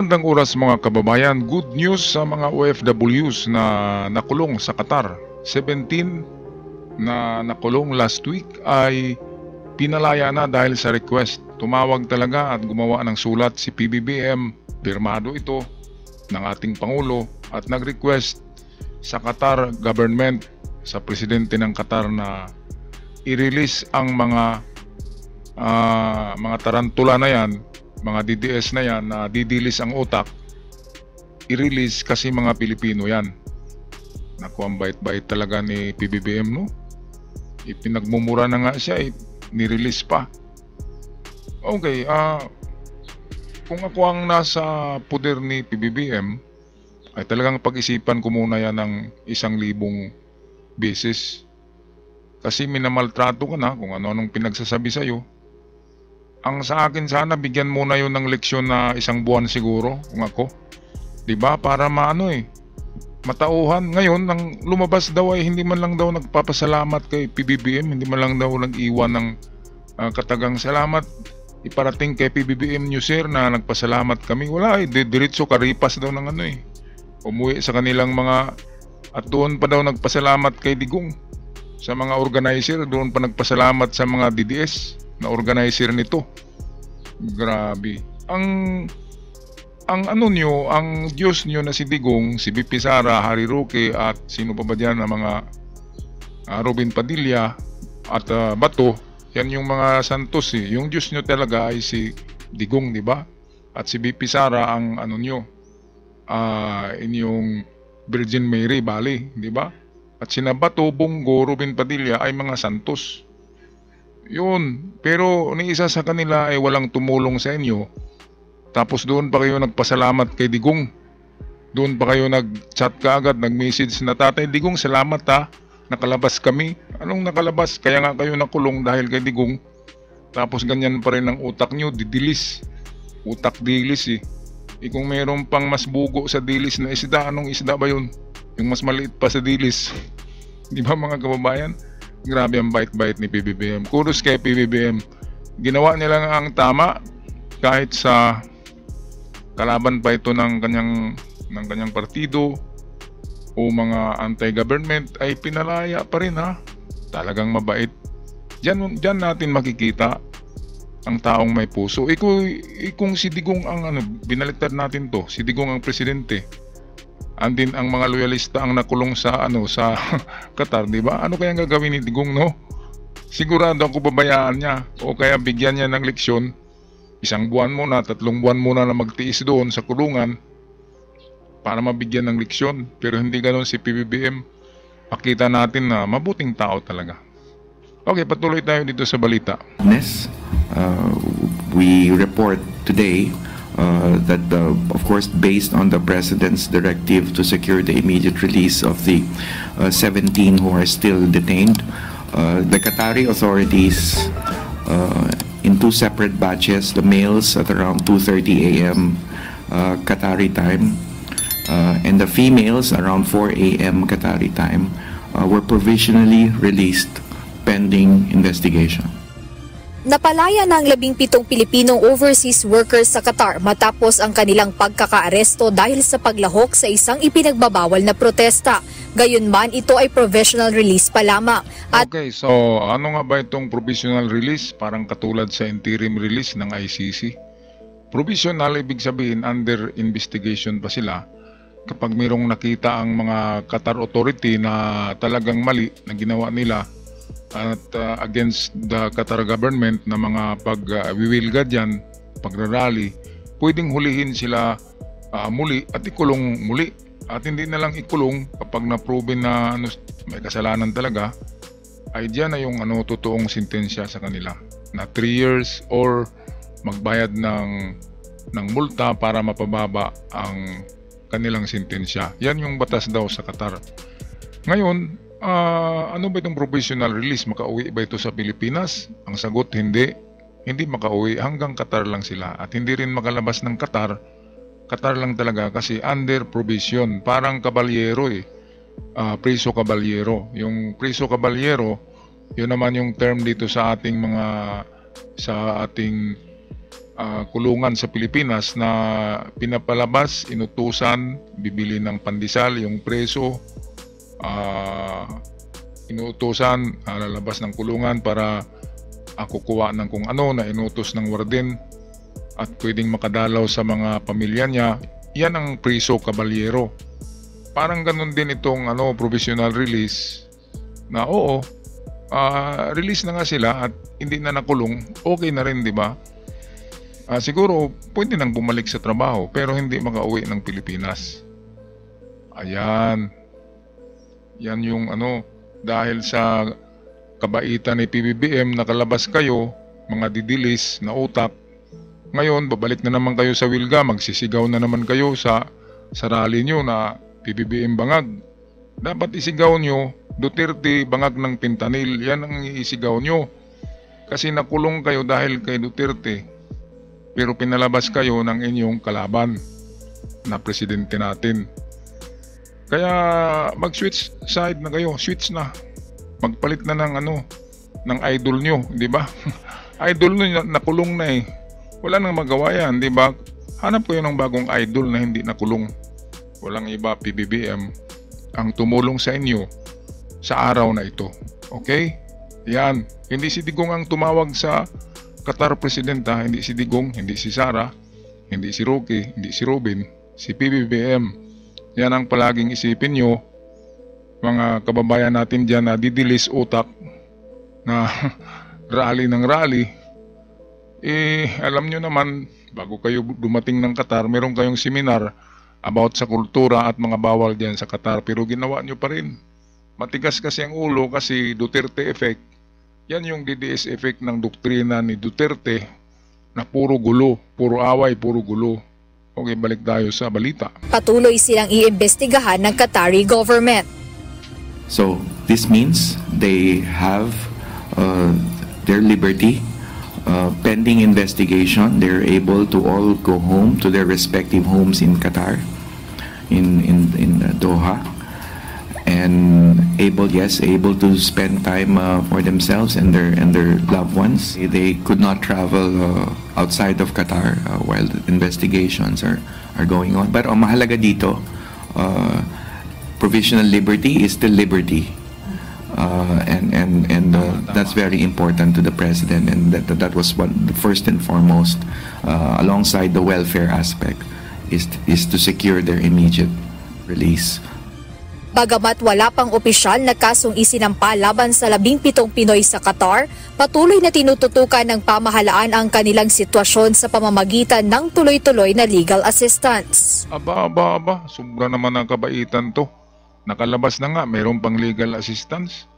Magandang oras mga kababayan, good news sa mga OFWs na nakulong sa Qatar. 17 na nakulong last week ay pinalaya na dahil sa request. Tumawag talaga at gumawa ng sulat si PBBM, pirmado ito ng ating Pangulo at nag-request sa Qatar government, sa presidente ng Qatar na i-release ang mga tarantula na yan, mga DDS na yan na didilis ang utak, i-release kasi mga Pilipino yan. Naku, ang bait-bait talaga ni PBBM, no? Ipinagmumura na nga siya, ni-release pa. Okay, kung ako ang nasa poder ni PBBM, ay talagang pag-isipan ko muna yan ng 1,000 beses. Kasi minamaltrato ka na kung ano-anong pinagsasabi sa'yo. Ang sa akin sana, bigyan muna yun ng leksyon na 1 buwan siguro, kung ako. Diba? Para matauhan. Ngayon, nang lumabas daw ay hindi man lang daw nagpapasalamat kay PBBM, hindi man lang daw nag-iwan ng katagang salamat. Iparating kay PBBM News Sir na nagpasalamat kami. Wala diretso karipas daw ng umuwi sa kanilang mga, at doon pa daw nagpasalamat kay Digong. Sa mga organizer, doon pa nagpasalamat sa mga DDS na organizer nito. Grabe. Ang Diyos nyo na si Digong, si BP Sara, Harry Roque at sino pa ba dyan, mga Robin Padilla at Bato, yan yung mga santos Yung Diyos nyo talaga ay si Digong, di ba? At si BP Sara ang inyong Virgin Mary, Bali, di ba? At sina Bato, Bongo, Robin Padilla ay mga santos. Yun, pero ni isa sa kanila ay walang tumulong sa inyo. Tapos doon pa kayo nagpasalamat kay Digong. Doon pa kayo nag-chat kaagad, nag-message na, Tatay Digong, salamat nakalabas kami. Anong nakalabas? Kaya nga kayo nakulong dahil kay Digong. Tapos ganyan pa rin ang utak nyo, didilis. Utak dilis kung mayroon pang mas bugo sa dilis na isda, anong isda ba yun? Yung mas maliit pa sa dilis. Di ba mga kababayan? Grabe ang bait-bait ni PBBM. Kudos kay PBBM. Ginawa nila ang tama kahit sa kalaban pa ito ng kanyang partido o mga anti-government ay pinalaya pa rin Talagang mabait. Diyan natin makikita ang taong may puso. Kung si Digong ang binaliktad natin to, si Digong ang presidente. Andin ang mga loyalista ang nakulong sa Qatar, di ba? Ano kaya ang gagawin ni Digong, no? Sigurado ako babayaan niya o kaya bigyan niya ng leksyon. 1 buwan muna, 3 buwan muna na magtiis doon sa kulungan para mabigyan ng leksyon. Pero hindi ganoon si PBBM. Pakita natin na mabuting tao talaga. Okay, patuloy tayo dito sa balita. We report today that of course based on the President's directive to secure the immediate release of the 17 who are still detained, the Qatari authorities in 2 separate batches, the males at around 2:30 a.m. Qatari time and the females around 4 a.m. Qatari time were provisionally released pending investigation. Napalaya ng 17 Pilipinong overseas workers sa Qatar matapos ang kanilang pagkakaaresto dahil sa paglahok sa isang ipinagbabawal na protesta. Gayunman, ito ay provisional release pa lamang. Okay, so ano nga ba itong provisional release? Parang katulad sa interim release ng ICC. Provisional, ibig sabihin under investigation pa sila. Kapag mayroong nakita ang mga Qatar authority na talagang mali na ginawa nila at against the Qatar government na mga pag-wiwilga dyan, pagrarally, pwedeng hulihin sila muli at ikulong muli. At hindi na lang ikulong kapag na-proven na may kasalanan talaga, ay dyan na yung totoong sentensya sa kanila na 3 years or magbayad ng multa para mapababa ang kanilang sentensya. Yan yung batas daw sa Qatar. Ngayon, ano ba itong provisional release? Makauwi ba ito sa Pilipinas? Ang sagot, hindi. Hindi makauwi. Hanggang Qatar lang sila. At hindi rin makalabas ng Qatar. Qatar lang talaga kasi under provision. Parang kabalyero preso kabalyero. Yung preso kabalyero, yun naman yung term dito sa ating kulungan sa Pilipinas na pinapalabas, inutusan, bibili ng pandesal yung preso, inutusan, lalabas ng kulungan para kukuha ng kung ano na inutos ng warden at pwedeng makadalaw sa mga pamilya niya. Yan ang preso kabalyero. Parang ganun din itong provisional release na release na nga sila at hindi na nakulong, okay na rin, di ba? Siguro pwede nang bumalik sa trabaho pero hindi makauwi ng Pilipinas. Ayan. Yan yung dahil sa kabaitan ni PBBM, nakalabas kayo, mga didilis na utak. Ngayon, babalik na naman kayo sa Wilga, magsisigaw na naman kayo sa rally nyo na PBBM bangag. Dapat isigaw nyo, Duterte bangag ng Pintanil. Yan ang isigaw nyo. Kasi nakulong kayo dahil kay Duterte. Pero pinalabas kayo ng inyong kalaban na presidente natin. Kaya mag-switch side na kayo, switch na. Magpalit na ng idol nyo, di ba? Idol nyo nakulong na eh. Wala nang magawa yan, di ba? Hanap kayo ng bagong idol na hindi nakulong. Walang iba, PBBM ang tumulong sa inyo sa araw na ito. Okay? Yan. Hindi si Digong ang tumawag sa Qatar President, hindi si Digong, hindi si Sara, hindi si Rocky, hindi si Robin, si PBBM. Yan ang palaging isipin nyo, mga kababayan natin dyan na didilis utak na rally ng rally. Alam nyo naman, bago kayo dumating ng Qatar, meron kayong seminar about sa kultura at mga bawal dyan sa Qatar, pero ginawa nyo pa rin. Matigas kasi ang ulo kasi Duterte effect. Yan yung DDS effect ng doktrina ni Duterte na puro gulo, puro away, puro gulo. Okay, balik tayo sa balita. Patuloy silang iimbestigahan ng Qatari government. So this means they have their liberty. Pending investigation, they're able to all go home to their respective homes in Qatar, in Doha, and able to spend time for themselves and their loved ones. They could not travel outside of Qatar while the investigations are going on. But mahalaga dito, provisional liberty is still liberty. That's very important to the president, and that was the first and foremost, alongside the welfare aspect, is to secure their immediate release. Bagamat wala pang opisyal na kasong isinampa laban sa 17 Pinoy sa Qatar, patuloy na tinututukan ng pamahalaan ang kanilang sitwasyon sa pamamagitan ng tuloy-tuloy na legal assistance. Aba, sobra naman ang kabaitan to. Nakalabas na nga, mayroon pang legal assistance.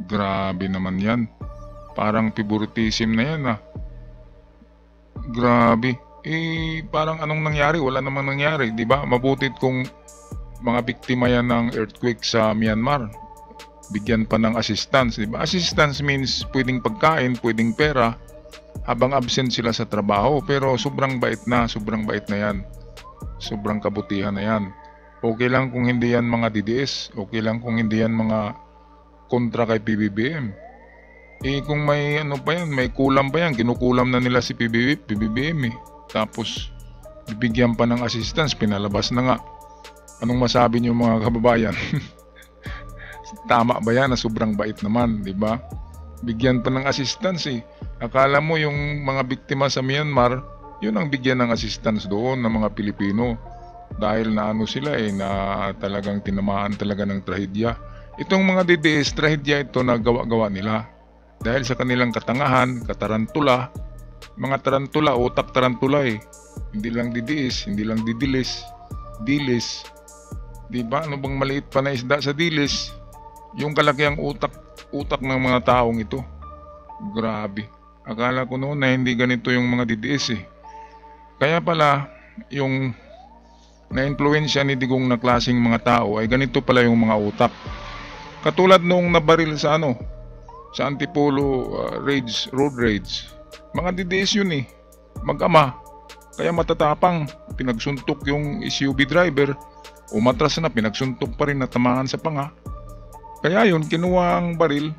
Grabe naman yan. Parang favoritism na yan Grabe. Parang anong nangyari? Wala namang nangyari, di ba? Mabutit kung mga biktima yan ng earthquake sa Myanmar, bigyan pa ng assistance, di ba? Assistance means pwedeng pagkain, pwedeng pera habang absent sila sa trabaho, pero sobrang bait na yan. Sobrang kabutihan na yan. Okay lang kung hindi yan mga DDS, okay lang kung hindi yan mga kontra kay PBBM. Kung may may kulam pa yan, kinukulam na nila si PBBM Tapos bibigyan pa ng assistance, pinalabas na nga. Anong masabi niyo mga kababayan? Tama ba yan na sobrang bait naman, di ba? Bigyan pa ng assistance Akala mo yung mga biktima sa Myanmar, yun ang bigyan ng assistance doon ng mga Pilipino. Dahil na sila na talagang tinamaan talaga ng trahedya. Itong mga DDS, trahedya ito na gawa-gawa nila. Dahil sa kanilang katangahan, katarantula, mga tarantula, utak tarantula Hindi lang DDS, hindi lang didilis, dilis. Diba? Ano bang maliit pa na isda sa dilis? Yung kalakiang utak ng mga taong ito. Grabe. Akala ko noon na hindi ganito yung mga DDS Kaya pala, yung na-influensya ni Digong na klaseng mga tao ay ganito pala yung mga utak. Katulad nung nabaril sa sa Antipolo road rage. Mga DDS yun mag-ama. Kaya matatapang, pinagsuntok yung SUV driver, umatras na, pinagsuntok pa rin, natamaan sa panga. Kaya yun, kinuha ang baril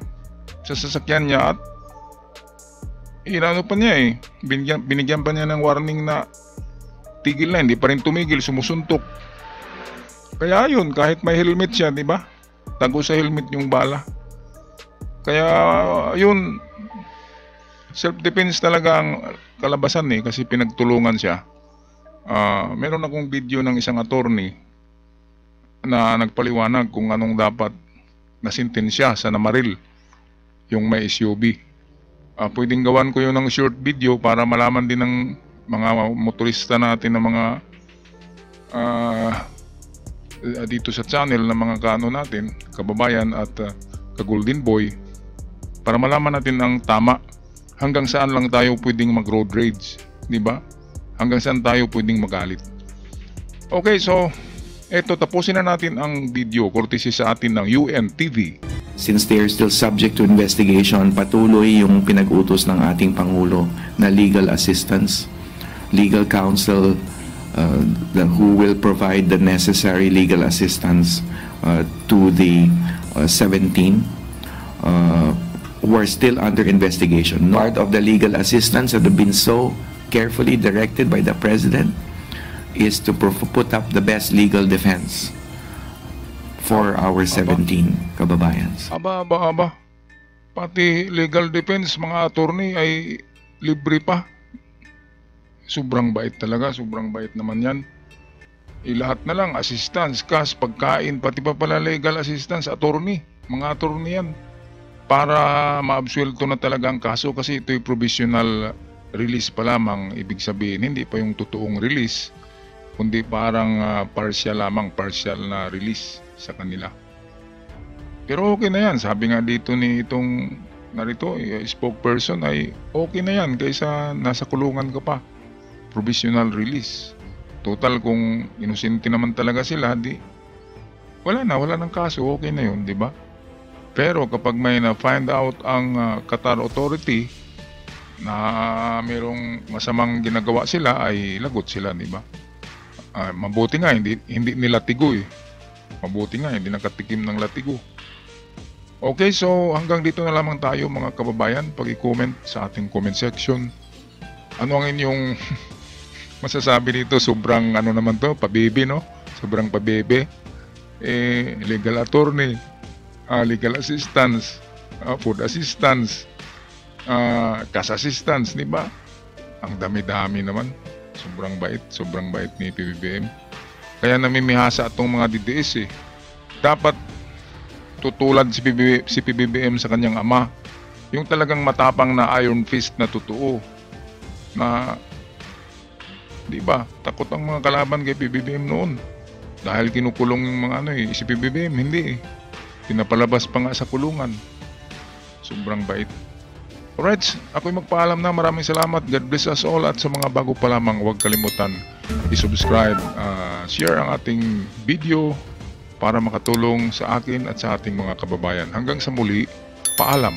sa sasakyan niya at Inano pa niya binigyan pa niya ng warning na tigil na, hindi pa rin tumigil, sumusuntok. Kaya yun, kahit may helmet siya, di ba? Tago sa helmet yung bala. Kaya yun, self-defense talaga ang kalabasan kasi pinagtulungan siya. Meron akong video ng isang attorney na nagpaliwanag kung anong dapat na sentensya sa namaril yung may SUV. Pwedeng gawan ko yun ng short video para malaman din ng mga motorista natin na mga dito sa channel na mga kaano natin, kababayan at ka-Golden Boy, para malaman natin ang tama. Hanggang saan lang tayo pwedeng mag-road rage, di ba? Hanggang saan tayo pwedeng magalit. Okay, so eto, tapusin na natin ang video courtesy sa atin ng UNTV. Since they are still subject to investigation, patuloy yung pinag-utos ng ating Pangulo na legal assistance, legal counsel who will provide the necessary legal assistance to the 17 who are still under investigation. Part of the legal assistance that have been so carefully directed by the President is to put up the best legal defense for our 17 kababayans. Aba. Pati legal defense, mga attorney ay libre pa. Sobrang bait talaga, sobrang bait naman yan. Lahat na lang, assistance, cash, pagkain, pati pa pala legal assistance, attorney. Mga attorney yan. Para maabsuelto na talaga ang kaso, kasi ito'y provisional release pa lamang. Ibig sabihin, hindi pa yung totoong release, kundi parang partial na release sa kanila. Pero okay na yan. Sabi nga dito ni itong narito, spokesperson, ay okay na yan kaysa nasa kulungan ka pa. Provisional release. Total, kung inosente naman talaga sila, wala ng kaso, okay na yun, di ba? Pero kapag may na-find out ang Qatar Authority na mayroong masamang ginagawa sila, ay lagot sila, di ba? Mabuti nga hindi nila tigo Mabuti nga hindi nakatikim ng latigo. Okay, so hanggang dito na lamang tayo mga kababayan. Pag-i-comment sa ating comment section. Ano ang inyong masasabi dito? Sobrang naman to, pabebe, no? Sobrang pabebe. Legal attorney, legal assistance, food assistance, cash assistance, di ba? Ang dami-dami naman. Sobrang bait ni PBBM. Kaya namimihasa itong mga DDS Dapat tutulad si PBBM sa kanyang ama. Yung talagang matapang na iron fist na totoo. Na, di ba, takot ang mga kalaban kay PBBM noon. Dahil kinukulong yung mga si PBBM, hindi pinapalabas pa nga sa kulungan. Sobrang bait. Alright, ako'y magpaalam na. Maraming salamat. God bless us all. At sa mga bago pa lamang, huwag kalimutan i-subscribe, share ang ating video para makatulong sa akin at sa ating mga kababayan. Hanggang sa muli, paalam.